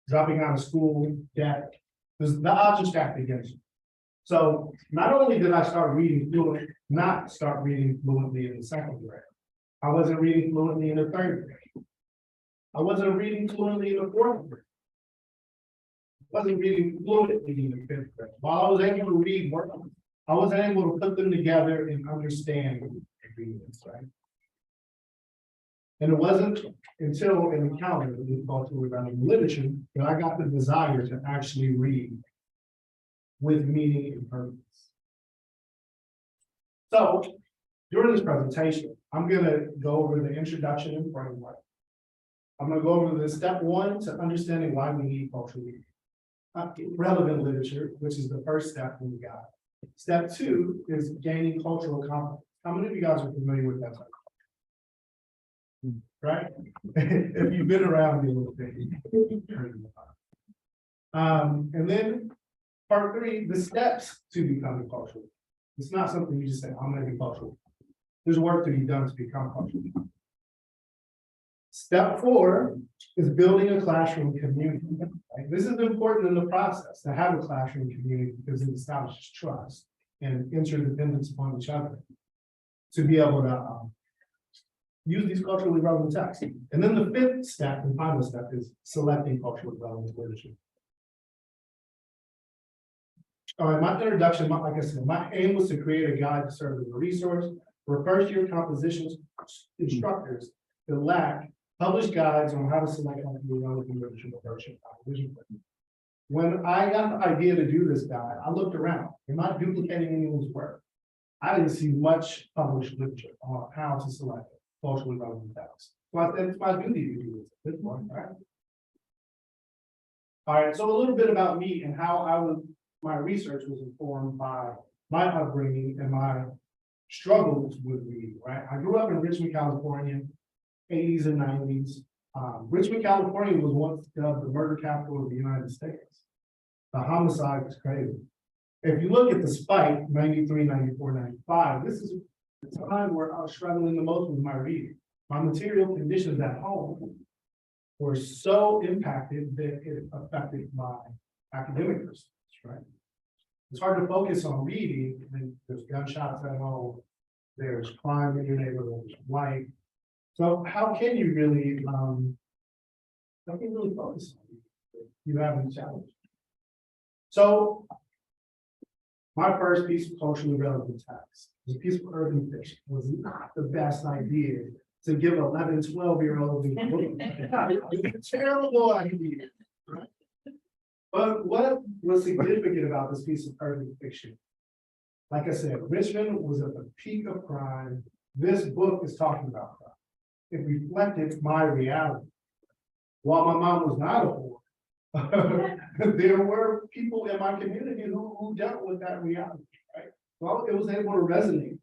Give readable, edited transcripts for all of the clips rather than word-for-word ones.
dropping out of school, debt. There's the odds are stacked against you. So not only did I not start reading fluently in the second grade, I wasn't reading fluently in the third grade. I wasn't reading fluently in the fourth grade. I wasn't reading fluently in the fifth grade. While I was able to read words, I was able to put them together and understand agreements, right? And it wasn't until an encounter with cultural development literature that I got the desire to actually read with meaning and purpose. So during this presentation, I'm going to go over the introduction and framework. I'm going to go over the step one to understanding why we need culturally relevant literature, which is the first step in the guide. Step two is gaining cultural competence. How many of you guys are familiar with that type? Right? If you've been around me a little bit, you've heard about it. And then part three, the steps to becoming cultural. It's not something you just say, I'm going to be cultural. There's work to be done to become cultural. Step four is building a classroom community. Right? This is important in the process to have a classroom community because it establishes trust and interdependence upon each other to be able to use these culturally relevant texts. And then the fifth step and final step is selecting culturally relevant literature. All right, my introduction, like I said, my aim was to create a guide to serve as a resource for first-year compositions instructors that lack published guides on how to select culturally relevant literature for first-year composition. When I got the idea to do this guide, I looked around. I'm not duplicating anyone's work. I didn't see much published literature on how to select culturally relevant texts. So I said it's my duty to do this one, right? All right, so a little bit about me and how my research was informed by my upbringing and my struggles with reading, right? I grew up in Richmond, California, 80s and 90s. Richmond, California was once the murder capital of the United States. The homicide was crazy. If you look at the spike, 93, 94, 95, this is the time where I was struggling the most with my reading. My material conditions at home were so impacted that it affected my academic results, right? It's hard to focus on reading when there's gunshots at home, there's crime in your neighborhood, there's light. So how can you really focus on it if you have any challenge? So my first piece of culturally relevant text was a piece of urban fiction. It was not the best idea to give 11, 12-year-olds a terrible idea. Right? But what was significant about this piece of urban fiction? Like I said, Richmond was at the peak of crime. This book is talking about crime. It reflected my reality. While my mom was not a whore, there were people in my community who dealt with that reality, right? Well, it was able to resonate.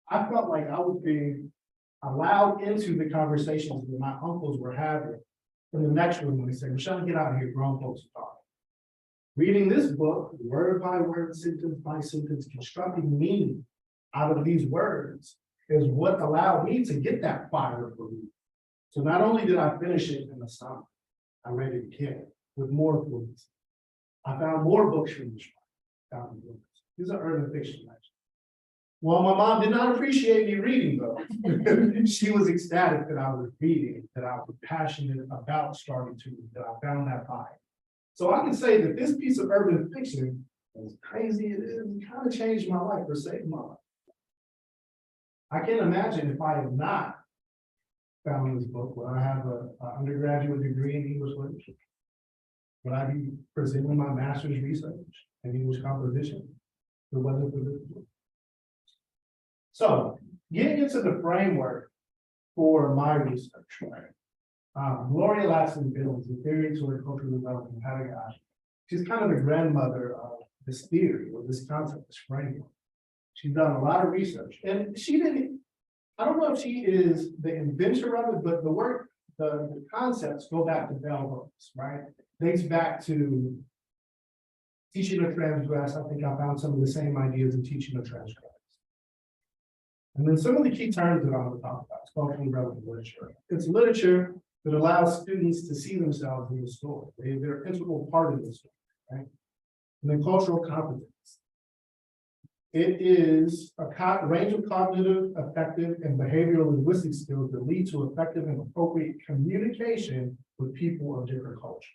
I felt like I was being allowed into the conversations that my uncles were having in the next room when they said, Michelle, get out of here, grown folks are talking. Reading this book, word by word, sentence by sentence, constructing meaning out of these words is what allowed me to get that fire for me. So not only did I finish it in the summer, I read it again with more fluency. I found more books from this one. These are urban fiction legends. Well, my mom did not appreciate me reading though. She was ecstatic that I was reading, that I was passionate about starting to read, that I found that fire. So I can say that this piece of urban fiction, as crazy as it is, kind of changed my life or saved my life. I can't imagine if I had not found this book, would I have an undergraduate degree in English literature? Would I be presenting my master's research in English composition? It wasn't for this book. So, getting into the framework for my research, right? Gloria Ladson-Billings, the theory toward cultural development and pedagogy. She's kind of the grandmother of this theory or this concept, this framework. She's done a lot of research, and she didn't. I don't know if she is the inventor of it, but the work, the concepts go back to bell hooks, right? Dates back to teaching a transgress. I think I found some of the same ideas in teaching a transgress. And then some of the key terms that I'm going to talk about is culturally relevant literature. It's literature that allows students to see themselves in the story. They're an integral part of the story, right? And then cultural competence. It is a range of cognitive, affective, and behavioral linguistic skills that lead to effective and appropriate communication with people of different cultures.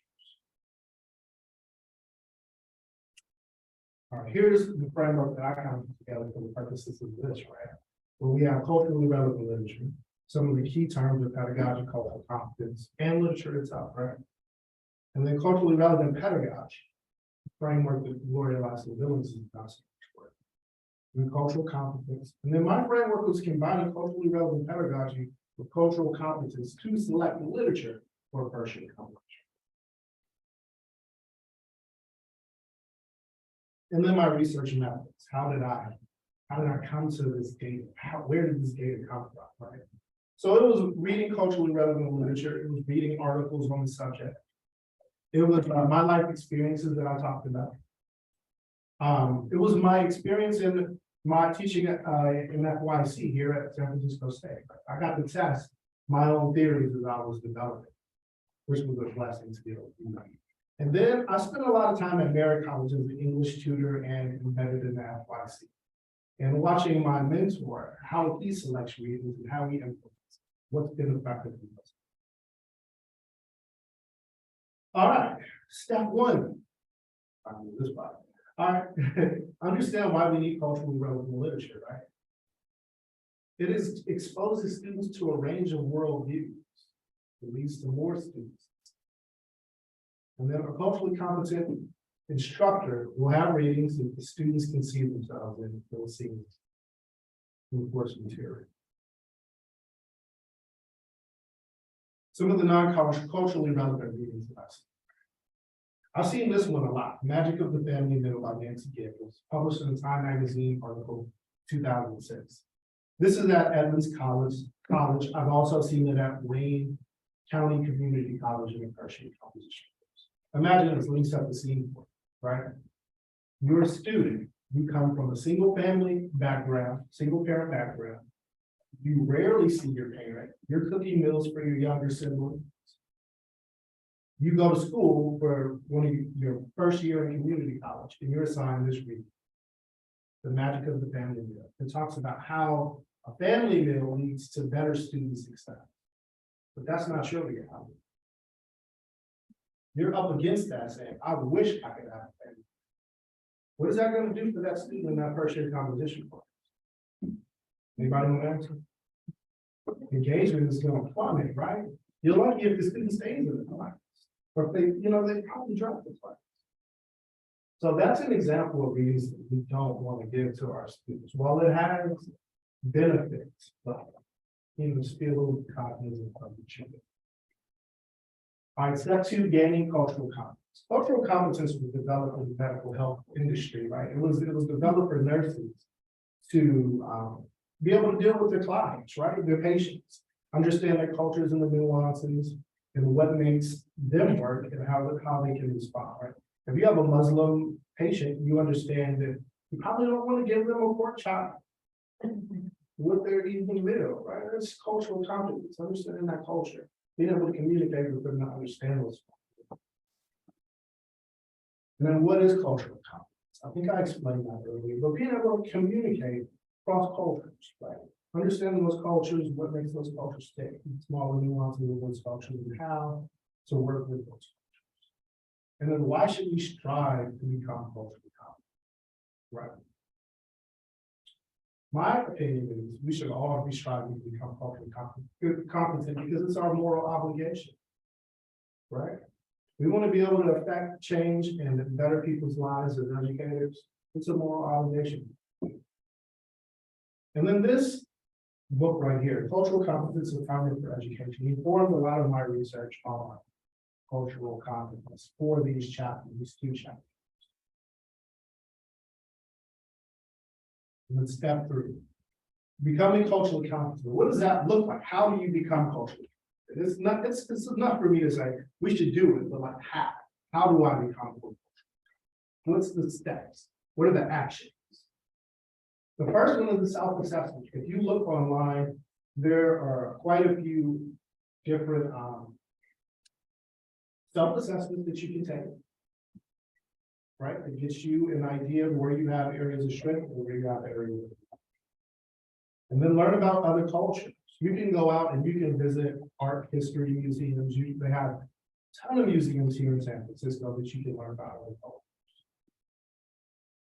All right, here's the framework that I kind of put together for the purposes of this, right? Where we have culturally relevant literature, some of the key terms of pedagogy, cultural competence, and literature itself, right? And then culturally relevant pedagogy, framework that Gloria Lascaux-Billings is about to work. And cultural competence. And then my framework was combining culturally relevant pedagogy with cultural competence to select literature for a first year college. And then my research methods. How did I come to this data? Where did this data come from, right? So it was reading culturally relevant literature. It was reading articles on the subject. It was my life experiences that I talked about. It was my experience in my teaching in FYC here at San Francisco State. I got to test my own theories as I was developing, which was a blessing to be able to do that. And then I spent a lot of time at Merritt College as an English tutor and embedded in the FYC. And watching my mentor, how he selects readings and how he implements what's been effective in this. All right, step one. This part. All right, understand why we need culturally relevant literature, right? It exposes students to a range of worldviews. It leads to more students. And then a culturally competent instructor will have readings that the students can see themselves in those scenes in the course material. Some of the non-culturally relevant readings that I've seen this one a lot. Magic of the Family Middle by Nancy Gibbons, published in the Time Magazine article 2006. This is at Edmonds College. I've also seen it at Wayne County Community College in the first year composition. Imagine this, let me set the scene for you, right? You're a student, you come from a single family background, single parent background. You rarely see your parent, you're cooking meals for your younger siblings. You go to school for one of your first year in community college, and you're assigned this reading, The Magic of the Family Meal. It talks about how a family meal leads to better student success. But that's not your reality. You're up against that saying, I wish I could have a family. What is that going to do for that student in that first year composition course? Anybody want to answer? Engagement is going to plummet, right? You're lucky if the student stays in the class. Or if they probably drop the class. So that's an example of reasons that we don't want to give to our students. While it has benefits, but just be a little cognizant of the children. All right, step two, gaining cultural competence. Cultural competence was developed in the medical health industry, right? It was developed for nurses to be able to deal with their clients, right? Their patients, understand their cultures and the nuances and what makes them work and how they can respond, right? If you have a Muslim patient, you understand that you probably don't want to give them a pork chop with their evening meal, right? That's cultural competence, understanding that culture, being able to communicate with them and understand those. And then what is cultural competence? I think I explained that earlier, but being able to communicate across cultures, right? Understanding those cultures, what makes those cultures tick, smaller nuances of those cultures, and how to work with those cultures. And then why should we strive to become culturally competent, right? My opinion is we should all be striving to become culturally competent because it's our moral obligation, right? We want to be able to affect change and better people's lives as educators. It's a moral obligation. And then this book right here, Cultural Competence and Founding for Education, informed a lot of my research on cultural competence for these chapters, these two chapters. And then step three, becoming culturally competent. What does that look like? How do you become culturally competent? It's enough for me to say we should do it, but like how? How do I become culturally competent? What's the steps? What are the actions? The first one is the self-assessment. If you look online, there are quite a few different self-assessment that you can take. Right, it gets you an idea of where you have areas of strength and where you have areas of weakness. And then learn about other cultures. You can go out and you can visit art history museums. They have a ton of museums here in San Francisco that you can learn about other cultures.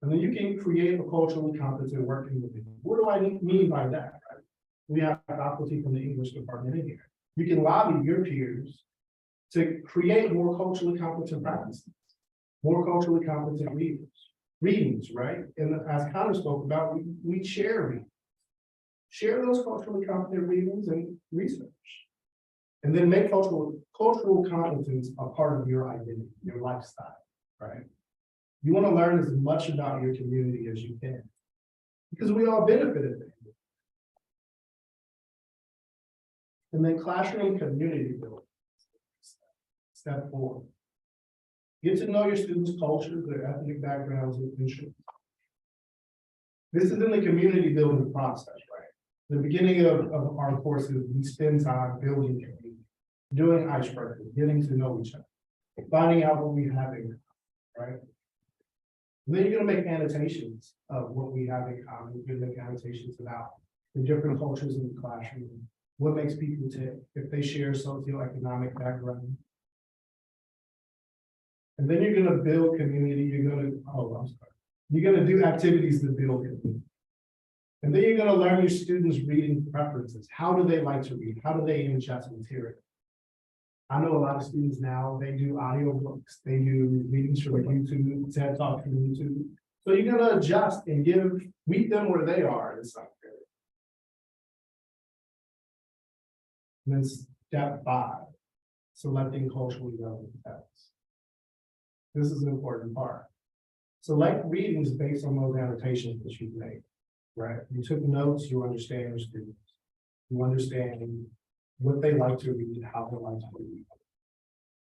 And then you can create a culturally competent working individual. What do I mean by that? Right? We have faculty from the English department in here. You can lobby your peers to create more culturally competent practices, more culturally competent readings, right? And as Connor spoke about, we share readings. Share those culturally competent readings and research. And then make cultural competence a part of your identity, your lifestyle, right? You want to learn as much about your community as you can, because we all benefited from it. And then classroom community building. Step 4. Get to know your students' cultures, their ethnic backgrounds, and interests. This is in the community building process, right? The beginning of our courses, we spend time building community, doing icebreakers, getting to know each other, finding out what we have in common, right? And then you're going to make annotations of what we have in common. You're going to make annotations about the different cultures in the classroom, what makes people tick, if they share socioeconomic background. And then you're going to build community. You're going to do activities to build community. And then you're going to learn your students' reading preferences. How do they like to read? How do they ingest material? I know a lot of students now, they do audiobooks, they do readings from YouTube, TED Talk from YouTube. So you're going to adjust and meet them where they are in some period. And then step 5, selecting culturally relevant texts. This is an important part. Select readings based on those annotations that you've made, right? You took notes, you understand your students. You understand what they like to read, how they like to read.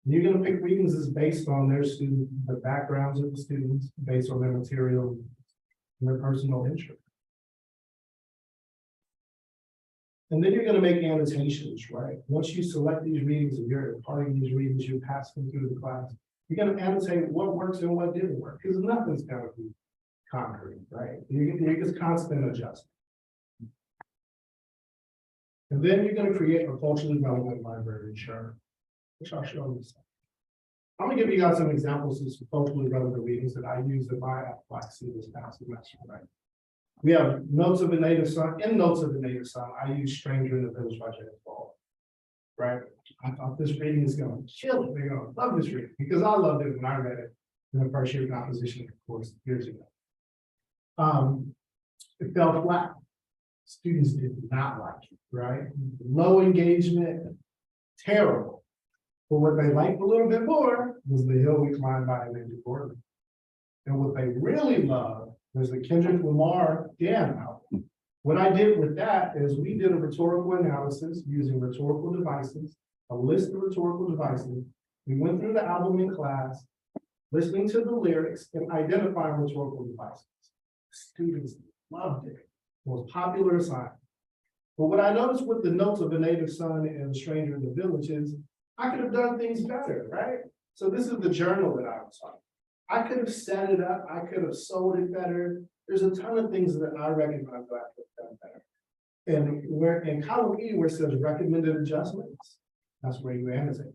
And you're going to pick readings as based on their student, the backgrounds of the students, based on their material and their personal interest. And then you're going to make annotations, right? Once you select these readings and you're imparting these readings, you pass them through the class. You're going to annotate what works and what didn't work, because nothing's going to be concrete, right? You're just constant adjustment. And then you're going to create a culturally relevant library chart, which I'll show you. I'm going to give you guys some examples of some culturally relevant readings that I used in my FYC this past semester, right? We have Notes of a Native Son. In Notes of a Native Son, I use Stranger in the Village by James Baldwin, right? I thought this reading is going to kill it. They're going to love this reading because I loved it when I read it in the first year composition course years ago. It fell flat. Students did not like it, right? Low engagement, terrible. But what they liked a little bit more was The Hill We Climbed by Amanda Gorman. And what they really loved was the Kendrick Lamar Damn album. What I did with that is we did a rhetorical analysis using rhetorical devices, a list of rhetorical devices. We went through the album in class, listening to the lyrics and identifying rhetorical devices. Students loved it. Most popular assignment. But what I noticed with the Notes of a Native Son and Stranger in the Village is I could have done things better, right? So this is the journal that I was on. I could have set it up. I could have sold it better. There's a ton of things that I recognize that I could have done better. And where in column E, where it says recommended adjustments, that's where you annotate.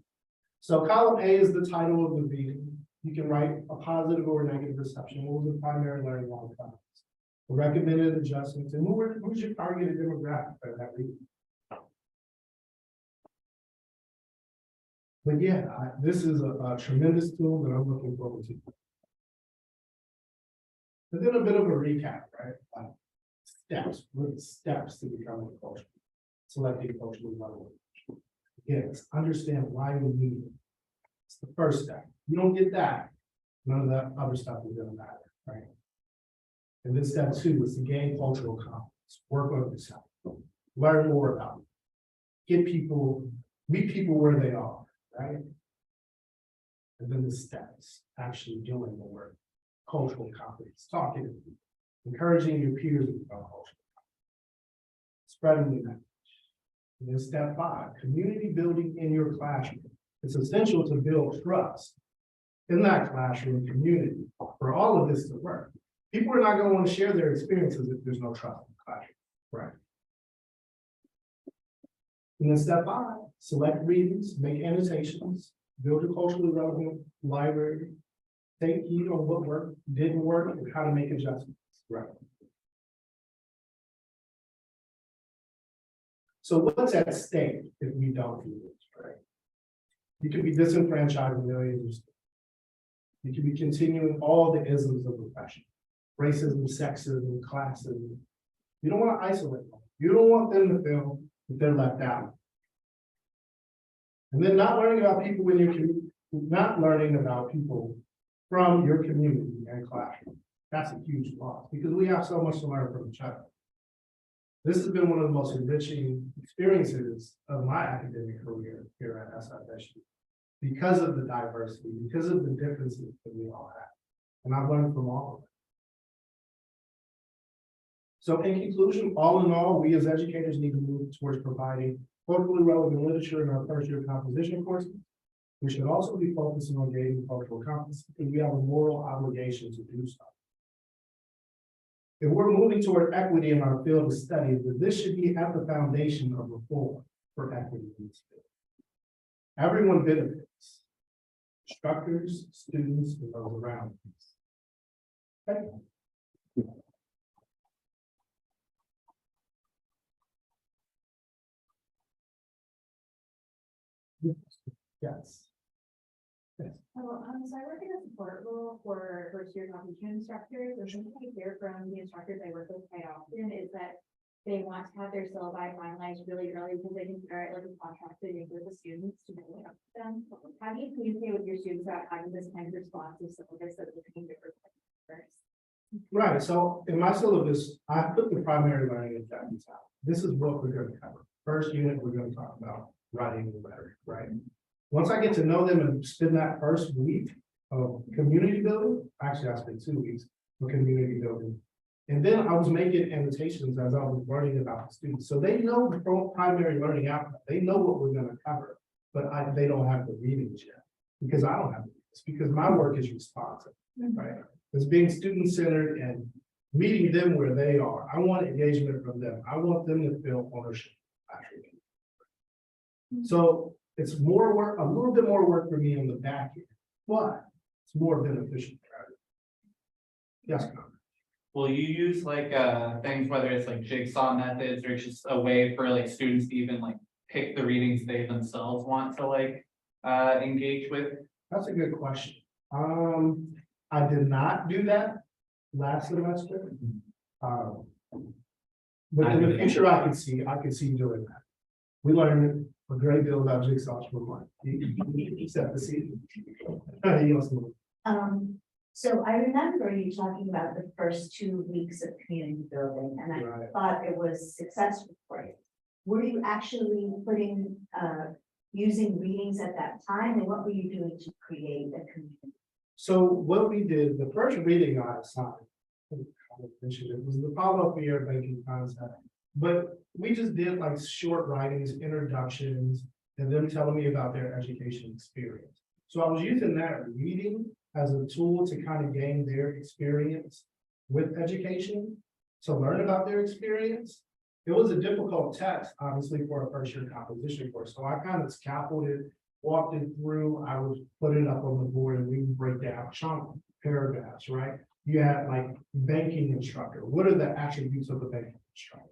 So column A is the title of the reading. You can write a positive or negative reception. What was the primary learning outcomes? Recommended adjustments, and who's your targeted demographic for that reading? But yeah, this is a tremendous tool that I'm looking forward to. And then a bit of a recap, right? Steps, what are the steps to becoming a culture? Selecting culturally relevant. Again, let's understand why we need it. It's the first step. You don't get that, none of that other stuff is gonna matter, right? And then step 2 is to gain cultural competence. Work on yourself. Learn more about it. Meet people where they are, right? And then the steps, actually doing the work. Cultural competence, talking to people, encouraging your peers about cultural competence, spreading the message. And then step 5, community building in your classroom. It's essential to build trust in that classroom community for all of this to work. People are not going to want to share their experiences if there's no trust in the classroom, right? And then step 5, select readings, make annotations, build a culturally relevant library, take heed on what worked, didn't work, and how to make adjustments, right? So what's at stake if we don't do this, right? You could be disenfranchising millions of students. You could be continuing all the isms of oppression, racism, sexism, classism. You don't want to isolate them. You don't want them to feel that they're left out. And then not learning about people in your community, not learning about people from your community and classroom. That's a huge loss because we have so much to learn from each other. This has been one of the most enriching experiences of my academic career here at SFSU because of the diversity, because of the differences that we all have. And I've learned from all of it. So in conclusion, all in all, we as educators need to move towards providing culturally relevant literature in our first-year composition courses. We should also be focusing on gaining cultural competence because we have a moral obligation to do so. If we're moving toward equity in our field of study, then this should be at the foundation of reform for equity in this field. Everyone benefits, instructors, students, and those around us. Okay. Yes. So I work in a support role for first-year composition instructors, and something I hear from the instructors I work with quite often is that they want to have their syllabi finalized really early because they can start like a contract with the students to build up to them. How do you communicate with your students about having this kind of responsive syllabus so that they can get first? Right. So in my syllabus, I put the primary learning objectives out. This is what we're going to cover. First unit, we're going to talk about writing the rhetoric, right? Once I get to know them and spend that first week of community building, actually I spent 2 weeks of community building. And then I was making annotations as I was learning about the students. So they know the primary learning outcome. They know what we're going to cover, but they don't have the readings yet because I don't have the readings because my work is responsive, right? It's being student-centered and meeting them where they are. I want engagement from them. I want them to feel ownership. So it's more work, a little bit more work for me on the back end, but it's more beneficial. Yes, Connor. Will you use like things, whether it's like jigsaw methods or just a way for like students to even like pick the readings they themselves want to like engage with? That's a good question. I did not do that last semester. But in the future, I could see doing that. We learned a great deal about jigsaws from one. Except the season. So I remember you talking about the first 2 weeks of community building, and I Right. thought it was successful for you. Were you actually using readings at that time, and what were you doing to create a community? So what we did, the first reading I assigned, it was the Apollo Fear banking concept. But we just did like short writings, introductions, and them telling me about their education experience. So I was using that reading as a tool to kind of gain their experience with education, to learn about their experience. It was a difficult text, obviously, for a first-year composition course. So I kind of scaffolded, walked it through. I would put it up on the board and we would break down chunk paragraphs, right? You had like banking instructor. What are the attributes of the banking instructor?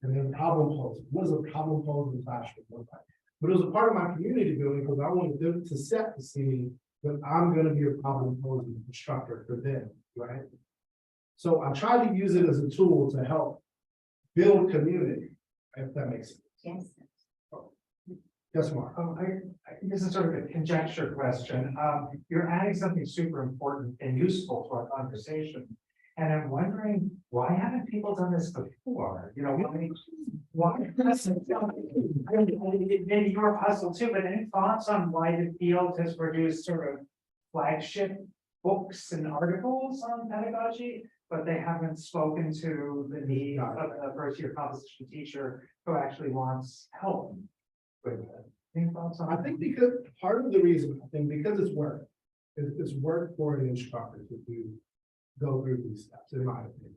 And then problem posing. What does a problem posing classroom look like? But it was a part of my community building because I wanted them to set the scene that I'm going to be a problem posing instructor for them, right? So I tried to use it as a tool to help build community, if that makes sense. Yes. Yes, Mark. This is sort of a conjecture question. You're adding something super important and useful to our conversation. And I'm wondering, why haven't people done this before? You know, why? Maybe you're puzzled too, but any thoughts on why the field has produced sort of flagship books and articles on pedagogy, but they haven't spoken to the need of a first-year composition teacher who actually wants help with it? Any thoughts on? I think because, part of the reason, I think because it's work, it's work for an instructor to do, go through these steps, in my opinion.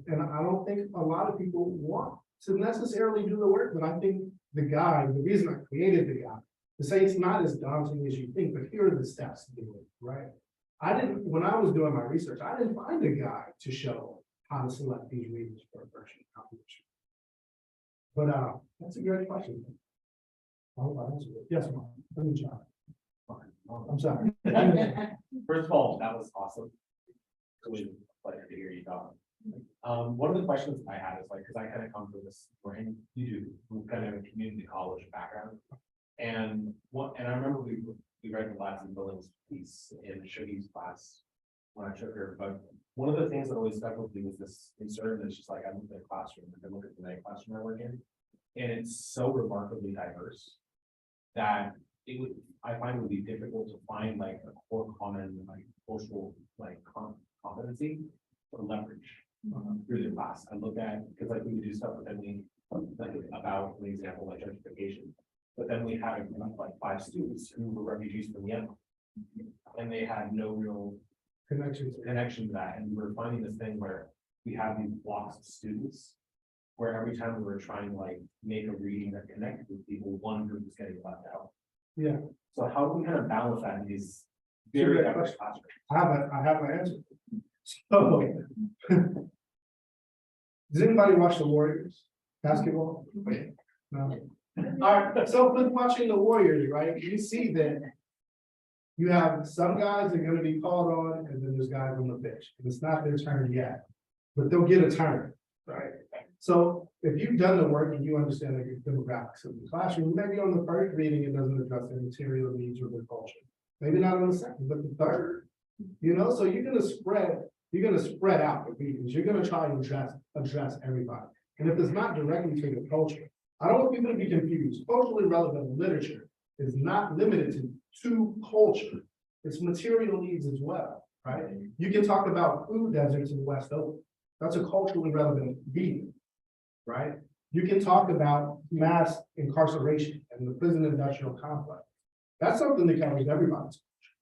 And I don't think a lot of people want to necessarily do the work, but I think the reason I created the guide, to say it's not as daunting as you think, but here are the steps to do it, right? When I was doing my research, I didn't find a guide to show how to select these readings for a virtual competition. But, that's a great question. I hope I answered it. Yes, ma'am. Let me try. I'm sorry. First of all, that was awesome. It was a pleasure to hear you talk. One of the questions I had is like, because I kind of come from this, where you do, we kind of a community college background. And I remember we read the Labs and Buildings piece in Shuggy's class when I took her, but one of the things that always stuck with me was this concern that's just like, I look at the classroom, I look at the night classroom I work in, and it's so remarkably diverse that I find it would be difficult to find like a core common, like social, like competency or leverage through the class. I look at, because like we do stuff, but then we, like about an example, like gentrification. But then we had like 5 students who were refugees from Yemen. And they had no real connection to that. And we were finding this thing where we have these blocks of students, where every time we were trying to like make a reading that connected with people, one group was getting left out. Yeah. So how do we kind of balance that in these very diverse classrooms? I have my answer. So, does anybody watch the Warriors basketball? No. All right, so with watching the Warriors, right, you see that you have some guys that are gonna be called on, and then there's guys on the bench. And it's not their turn yet, but they'll get a turn, right? So if you've done the work and you understand the demographics of the classroom, maybe on the first reading, it doesn't address their material needs or their culture. Maybe not on the second, but the third, so you're gonna spread out the readings. You're gonna try and address everybody. And if it's not directly to the culture, I don't want people to be confused. Culturally relevant literature is not limited to culture. It's material needs as well, right? You can talk about food deserts in West Oak. That's a culturally relevant reading, right? You can talk about mass incarceration and the prison industrial complex. That's something that covers everybody's culture.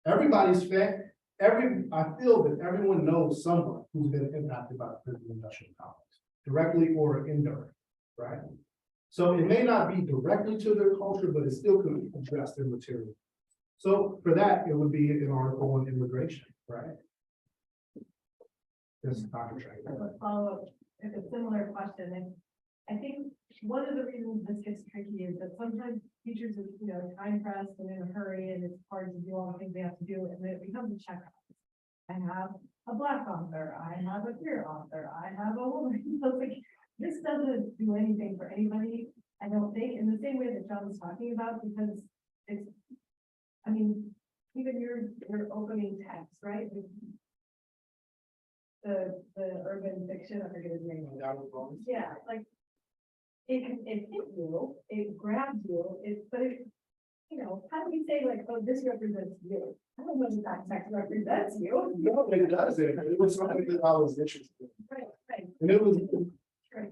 Everybody's fed. I feel that everyone knows someone who's been impacted by the prison industrial complex, directly or indirectly, right? So it may not be directly to their culture, but it still could address their material. So for that, it would be an article on immigration, right? This is contract. Follow up, if a similar question, and I think one of the reasons this gets tricky is that sometimes teachers are, time pressed and in a hurry, and it's hard to do all the things they have to do, and then it becomes a checklist. I have a Black author, I have a queer author, I have a woman, like, this doesn't do anything for anybody, I don't think, in the same way that John was talking about, because it's, even your opening text, right? The urban fiction, I forget his name. Yeah, like, it hit you, it grabs you, how do we say like, oh, this represents you? I don't know if that text represents you. No, but it does. It was something that I was interested in. Right. And it was Right.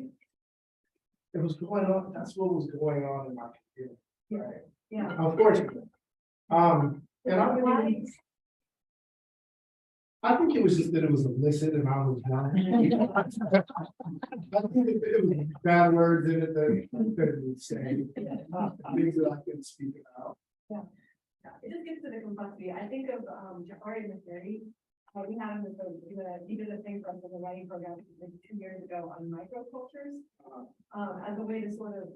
It was going on, that's what was going on in my community. Right. Yeah. Unfortunately. And I think it was just that it was illicit and I was young. I think it was bad words in it that I couldn't say. Things that I couldn't speak about. Yeah, it just gets to the complexity. I think of Jafari McNary. We had him he did a thing for us in the writing program like 2 years ago on microcultures, as a way to sort of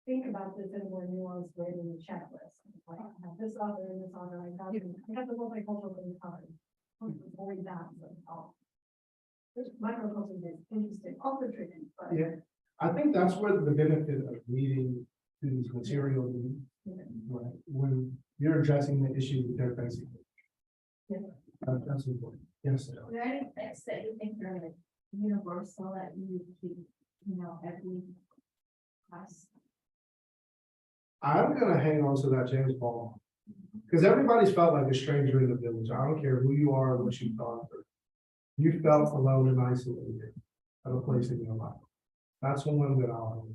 think about this in a more nuanced way than the checklist. Like, I have this author and this author, I have the multicultural thing covered. It's always that, microculture is interesting, also tricky, but. Yeah, I think that's where the benefit of reading these materials, right, when you're addressing the issue that they're facing. Yeah. That's important. Yes. Are there any texts that you think are like universal that you keep, every class? I'm gonna hang on to that James Baldwin. Because everybody's felt like a stranger in the village. I don't care who you are or what you've gone through. You felt alone and isolated at a place in your life. That's the one that I'll.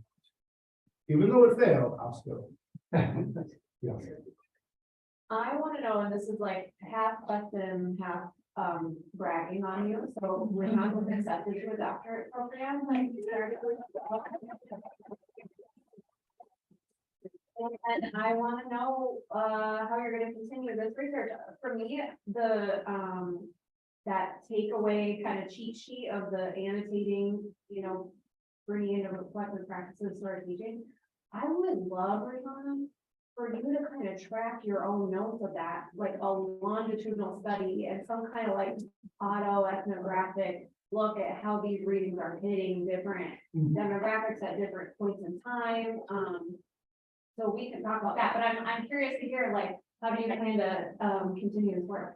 Even though it failed, I'll still. Yeah. I wanna know, and this is like half question, half bragging on you, so we're not going to accept it to a doctorate program, like you started with. And I wanna know how you're gonna continue this research. For me, the that takeaway kind of cheat sheet of the annotating, bringing into reflective practices sort of teaching. I would love, ReJeanne, for you to kind of track your own notes of that, like a longitudinal study and some kind of like ethnographic look at how these readings are hitting different demographics at different points in time. So we can talk about that, but I'm curious to hear, like, how do you plan to continue this work?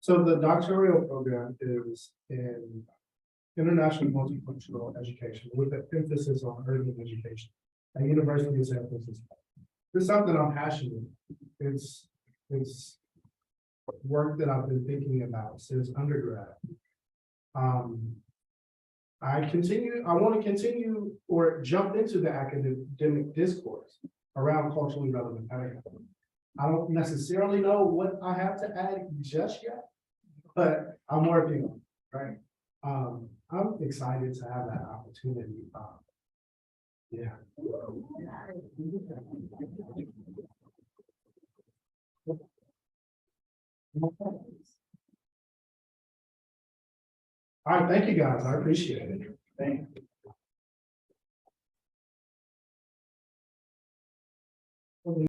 So the doctoral program is in international multicultural education with an emphasis on urban education at University of San Francisco. It's something I'm passionate about. It's work that I've been thinking about since undergrad. I want to continue or jump into the academic discourse around culturally relevant pedagogy. I don't necessarily know what I have to add just yet, but I'm working on it, right? I'm excited to have that opportunity. Yeah. All right, thank you guys. I appreciate it. Thank you.